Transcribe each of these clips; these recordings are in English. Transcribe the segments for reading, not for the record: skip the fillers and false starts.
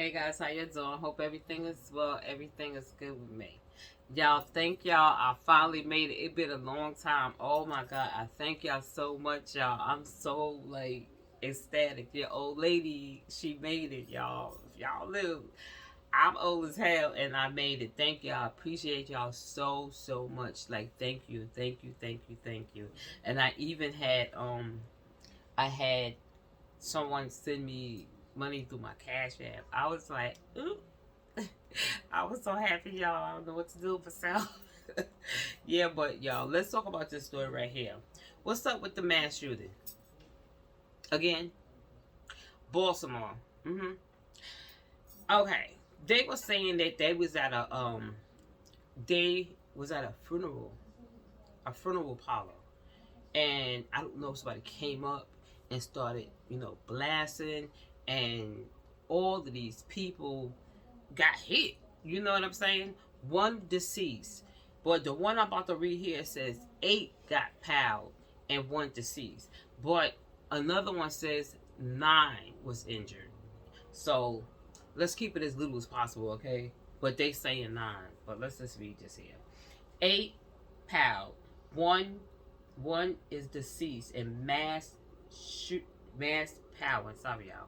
Hey guys, how you doing? Hope everything is well. Everything is good with me. Y'all, thank y'all. I finally made it. It been a long time. Oh my God, I thank y'all so much, y'all. I'm so like ecstatic. Your old lady, she made it, y'all. Y'all live. I'm old as hell, and I made it. Thank y'all. I appreciate y'all so much. Like, thank you. And I even had I had someone send me money through my Cash App. I was like, ooh. I was so happy, y'all. I don't know what to do with myself. Yeah, but y'all, let's talk about this story right here. What's up with the mass shooting? Again, Baltimore. Mm-hmm. Okay. They were saying that they was at a funeral parlor, and I don't know if somebody came up and started, blasting, and all of these people got hit. You know what I'm saying? One deceased. But the one I'm about to read here says 8 got palled and 1 deceased. But another one says 9 was injured. So let's keep it as little as possible, okay? But they saying 9. But let's just read this here. 8 palled. One is deceased in mass powering, sorry y'all,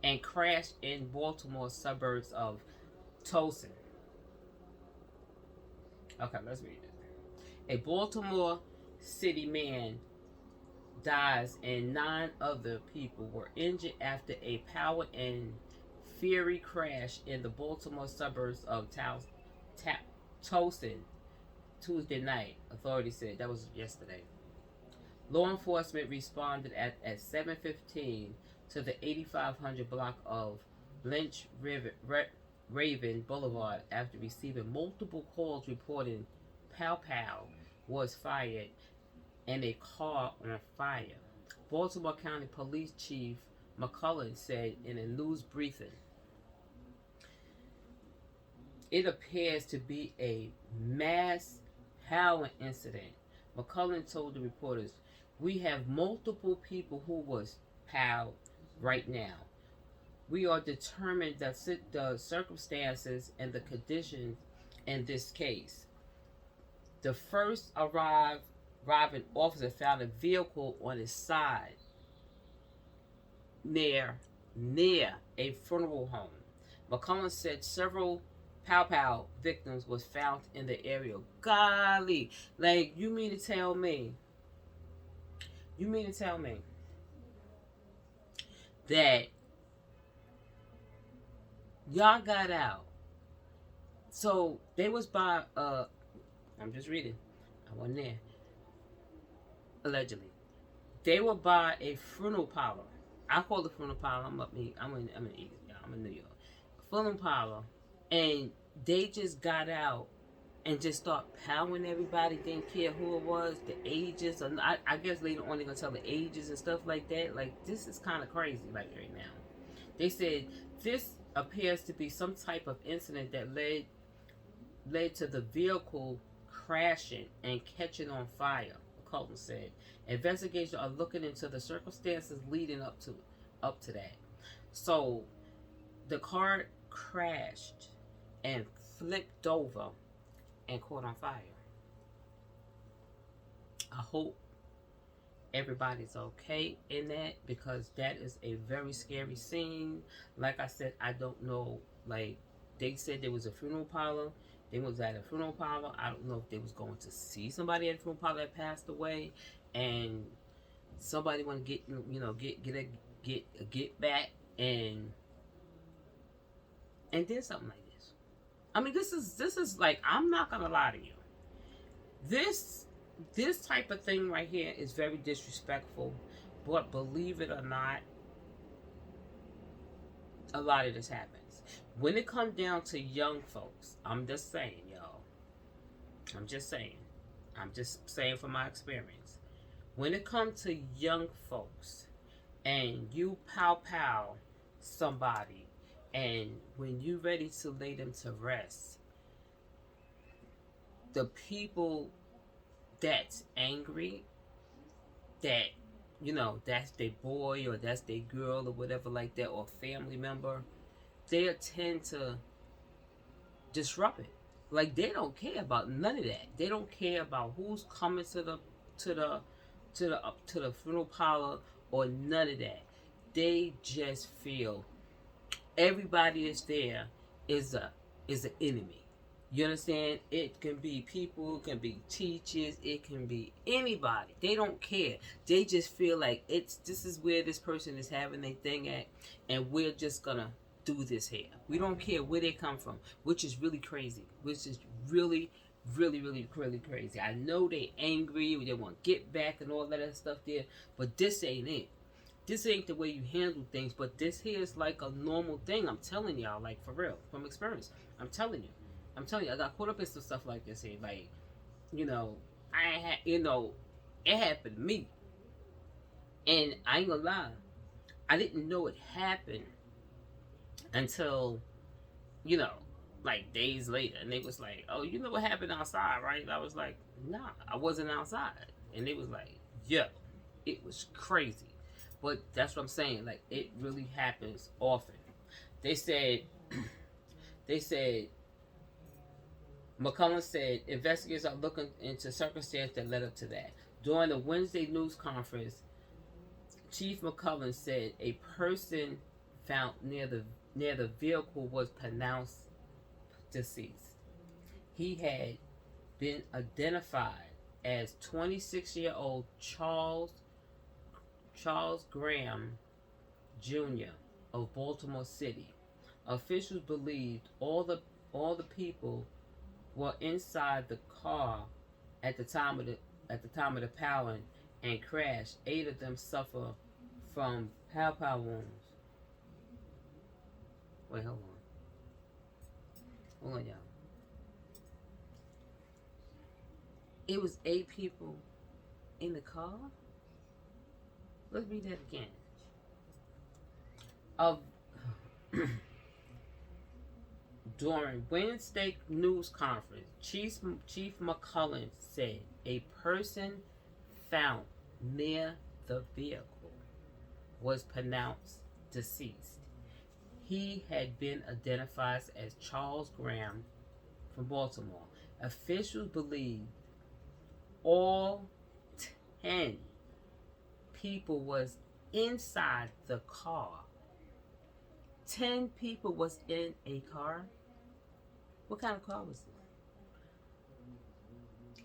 and crashed in Baltimore suburbs of Tosin. Okay, let's read it. A Baltimore City man dies and 9 other people were injured after a power and fury crash in the Baltimore suburbs of Tosin Tuesday night, authorities said. That was yesterday. Law enforcement responded at 7:15 to the 8500 block of Lynch Raven Boulevard after receiving multiple calls reporting pow pow was fired and a car on fire. Baltimore County Police Chief McCullough said in a news briefing, it appears to be a mass howling incident. McCullough told the reporters, we have multiple people who was palled right now. We are determined that the circumstances and the conditions in this case. The first arriving officer found a vehicle on its side near a funeral home. McCollum said several pow pow victims was found in the area. Golly, like you mean to tell me that y'all got out? So they was by I'm just reading. I wasn't there. Allegedly, they were by a funeral parlor. I call the funeral parlor. I'm in New York. Funeral parlor, and they just got out and just start pounding everybody. Didn't care who it was, the ages. Or I guess later on they're gonna tell the ages and stuff like that. Like this is kind of crazy. Like right now, they said this appears to be some type of incident that led to the vehicle crashing and catching on fire. Colton said investigators are looking into the circumstances leading up to that. So the car crashed and flipped over and caught on fire. I hope everybody's okay in that, because that is a very scary scene. Like I said, I don't know. Like they said there was a funeral parlor. They was at a funeral parlor. I don't know if they was going to see somebody at a funeral parlor that passed away, and somebody want to get back and did something like this. I mean, this is like, I'm not gonna lie to you. This type of thing right here is very disrespectful. But believe it or not, a lot of this happens. When it comes down to young folks, I'm just saying, y'all. I'm just saying. I'm just saying from my experience. When it comes to young folks and you pow pow somebody, and when you ready to lay them to rest, the people that's angry, that that's their boy or that's their girl or whatever like that, or family member, they tend to disrupt it. Like they don't care about none of that. They don't care about who's coming to the to the funeral parlor or none of that. They just feel everybody that's there is a is an enemy. You understand? It can be people, it can be teachers, it can be anybody. They don't care. They just feel like it's this is where this person is having their thing at, and we're just gonna do this here. We don't care where they come from, which is really crazy. Which is really crazy. I know they angry, they want to get back and all that other stuff there, but this ain't it. This ain't the way you handle things, but this here is like a normal thing. I'm telling y'all, like for real, from experience. I'm telling you. I got caught up in some stuff like this here. Like, you know, I had, you know, it happened to me. And I ain't gonna lie, I didn't know it happened until, you know, like days later. And they was like, oh, you know what happened outside, right? And I was like, nah, I wasn't outside. And they was like, yeah, it was crazy. But that's what I'm saying. Like, it really happens often. They said, they said, McCullough said investigators are looking into circumstances that led up to that. During the Wednesday news conference, Chief McCullough said a person found near the vehicle was pronounced deceased. He had been identified as 26-year-old Charles Graham Jr. of Baltimore City. Officials believed all the people were inside the car at the time of the power and crash. 8 of them suffer from pow wounds. Wait, hold on, y'all. It was 8 people in the car. Let's read that again. Of During Wednesday news conference, Chief McCullough said a person found near the vehicle was pronounced deceased. He had been identified as Charles Graham from Baltimore. Officials believe all 10 people was inside the car. 10 people was in a car. What kind of car was this?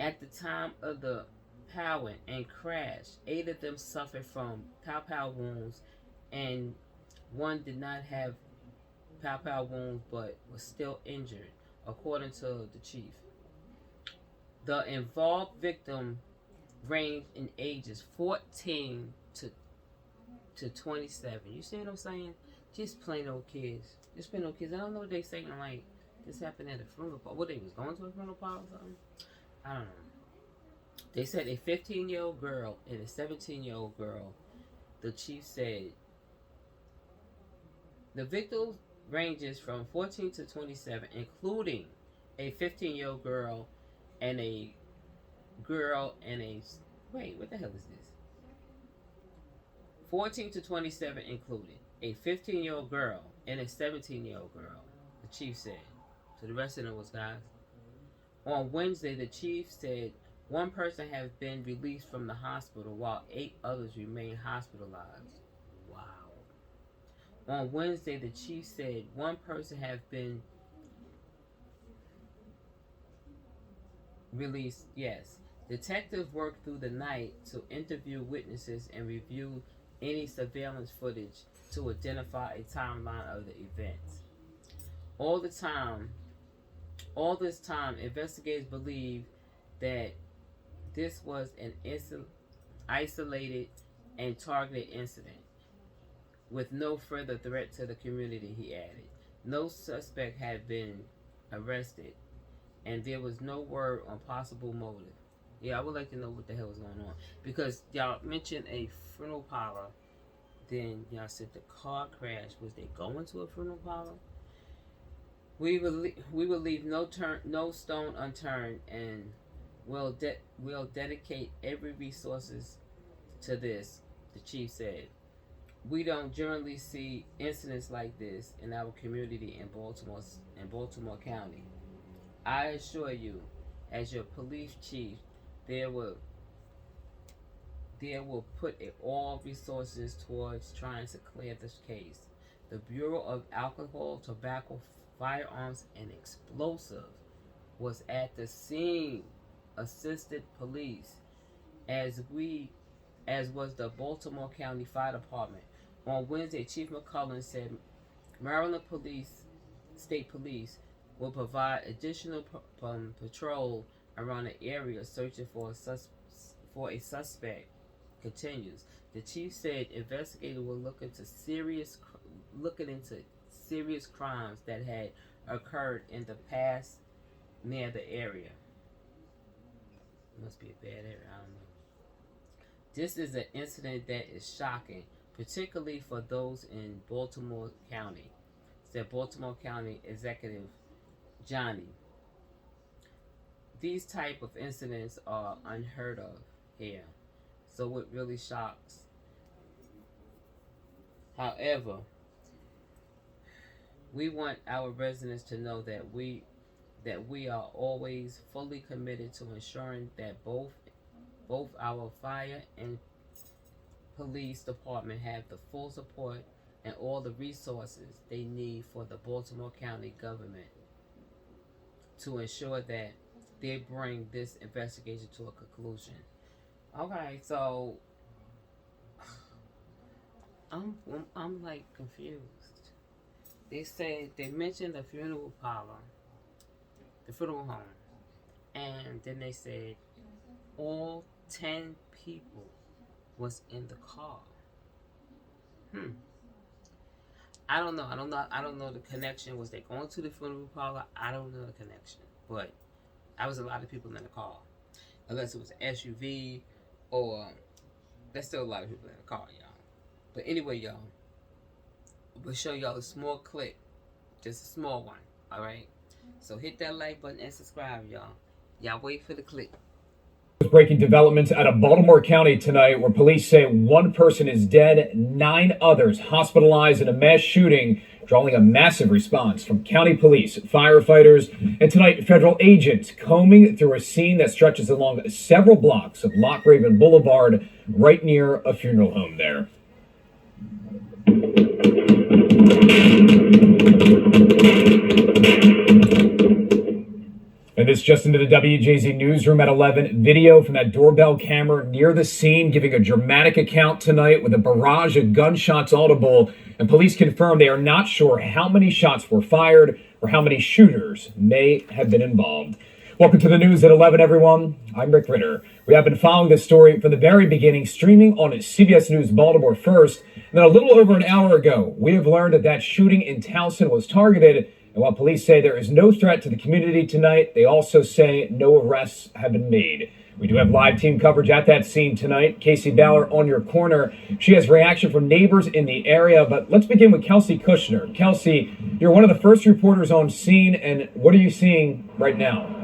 At the time of the power and crash, 8 of them suffered from pow wounds, and one did not have pow wounds but was still injured, according to the chief. The involved victim ranged in ages 14 to 27. You see what I'm saying? Just plain old kids. Just plain old kids. I don't know what they saying, like, this happened at a funeral parlor. What, they was going to a funeral parlor or something? I don't know. They said a 15-year-old girl and a 17-year-old girl. The chief said the victims ranges from 14 to 27, including a 15-year-old girl and a wait, what the hell is this? 14 to 27 included a 15-year-old girl and a 17-year-old girl, the chief said. So the rest of them was guys. On Wednesday, the chief said one person has been released from the hospital while 8 others remain hospitalized. Wow. On Wednesday, the chief said one person has been released. Yes. Detectives worked through the night to interview witnesses and review any surveillance footage to identify a timeline of the events. All this time, investigators believe that this was an isolated and targeted incident with no further threat to the community, he added. No suspect had been arrested, and there was no word on possible motive. Yeah, I would like to know what the hell is going on. Because y'all mentioned a funeral parlor. Then y'all said the car crash. Was they going to a funeral parlor? We will leave no stone unturned, and we'll dedicate every resources to this, the chief said. We don't generally see incidents like this in our community in Baltimore County. I assure you, as your police chief, there will put all resources towards trying to clear this case. The Bureau of Alcohol, Tobacco, Firearms, and Explosive was at the scene, assisted police, as we as was the Baltimore County Fire Department. On Wednesday, Chief McCullen said Maryland Police, State Police, will provide additional patrol around the area searching for a suspect. Continues. The chief said investigators were looking into serious crimes that had occurred in the past near the area. It must be a bad area. I don't know. This is an incident that is shocking, particularly for those in Baltimore County, said Baltimore County Executive Johnny. These type of incidents are unheard of here, so it really shocks. However, we want our residents to know that we are always fully committed to ensuring that both our fire and police department have the full support and all the resources they need for the Baltimore County government to ensure that they bring this investigation to a conclusion. Okay, so I'm like confused. They mentioned the funeral parlor, the funeral home, and then they said all 10 people was in the car. I don't know. I don't know the connection. Was they going to the funeral parlor? I don't know the connection. But I was a lot of people in the car. Unless it was an SUV or there's still a lot of people in the car, y'all. But anyway, y'all, we'll show y'all a small clip. Just a small one. Alright? So hit that like button and subscribe, y'all. Y'all wait for the clip. Breaking developments out of Baltimore County tonight, where police say one person is dead, 9 others hospitalized in a mass shooting, drawing a massive response from county police, firefighters, and tonight federal agents combing through a scene that stretches along several blocks of Loch Raven Boulevard, right near a funeral home there. And this just into the WJZ newsroom at 11. Video from that doorbell camera near the scene giving a dramatic account tonight with a barrage of gunshots audible. And police confirm they are not sure how many shots were fired or how many shooters may have been involved. Welcome to the news at 11, everyone. I'm Rick Ritter. We have been following this story from the very beginning, streaming on CBS News Baltimore first. And then a little over an hour ago, we have learned that shooting in Towson was targeted. And while police say there is no threat to the community tonight, they also say no arrests have been made. We do have live team coverage at that scene tonight. Casey Ballard on your corner. She has reaction from neighbors in the area. But let's begin with Kelsey Kushner. Kelsey, you're one of the first reporters on scene. And what are you seeing right now?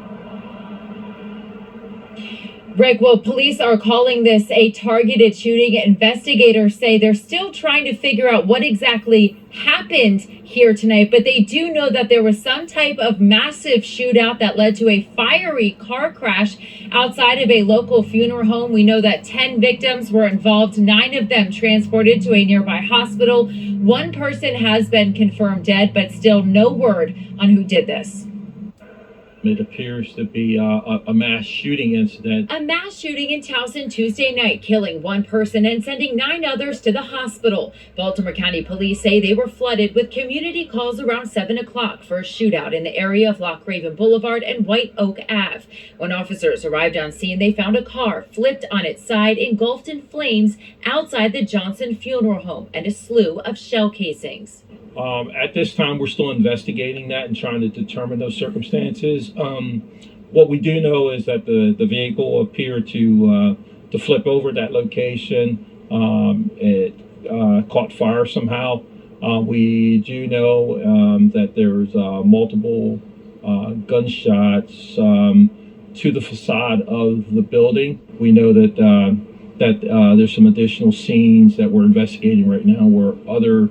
Rick, well, police are calling this a targeted shooting. Investigators say they're still trying to figure out what exactly happened here tonight, but they do know that there was some type of massive shootout that led to a fiery car crash outside of a local funeral home. We know that 10 victims were involved, 9 of them transported to a nearby hospital. One person has been confirmed dead, but still no word on who did this. It appears to be a mass shooting incident. A mass shooting in Towson Tuesday night, killing one person and sending 9 others to the hospital. Baltimore County Police say they were flooded with community calls around 7 o'clock for a shootout in the area of Loch Raven Boulevard and White Oak Ave. When officers arrived on scene, they found a car flipped on its side, engulfed in flames outside the Johnson Funeral Home, and a slew of shell casings. At this time, we're still investigating that and trying to determine those circumstances. What we do know is that the vehicle appeared to flip over that location. It caught fire somehow. We do know that there's multiple gunshots to the facade of the building. We know that that there's some additional scenes that we're investigating right now where other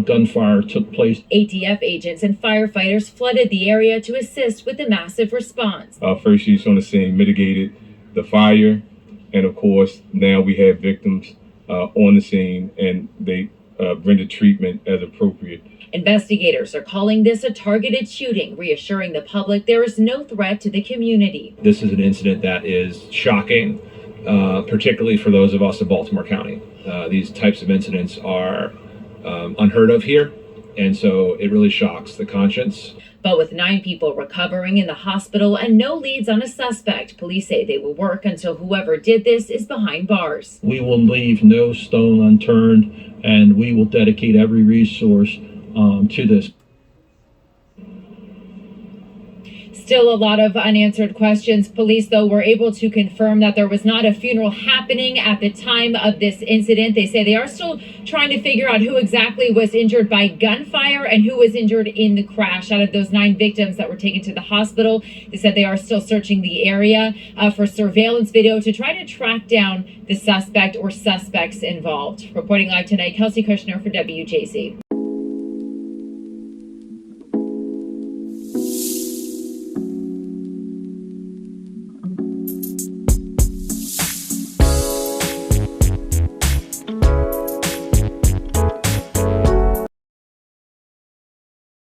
gunfire took place. ATF agents and firefighters flooded the area to assist with the massive response. First use on the scene mitigated the fire, and of course now we have victims on the scene, and they rendered treatment as appropriate. Investigators are calling this a targeted shooting, reassuring the public there is no threat to the community. This is an incident that is shocking, particularly for those of us in Baltimore County. These types of incidents are unheard of here, and so it really shocks the conscience. But with 9 people recovering in the hospital and no leads on a suspect, police say they will work until whoever did this is behind bars. We will leave no stone unturned, and we will dedicate every resource to this. Still a lot of unanswered questions. Police, though, were able to confirm that there was not a funeral happening at the time of this incident. They say they are still trying to figure out who exactly was injured by gunfire and who was injured in the crash. Out of those 9 victims that were taken to the hospital, they said they are still searching the area for surveillance video to try to track down the suspect or suspects involved. Reporting live tonight, Kelsey Kushner for WJC.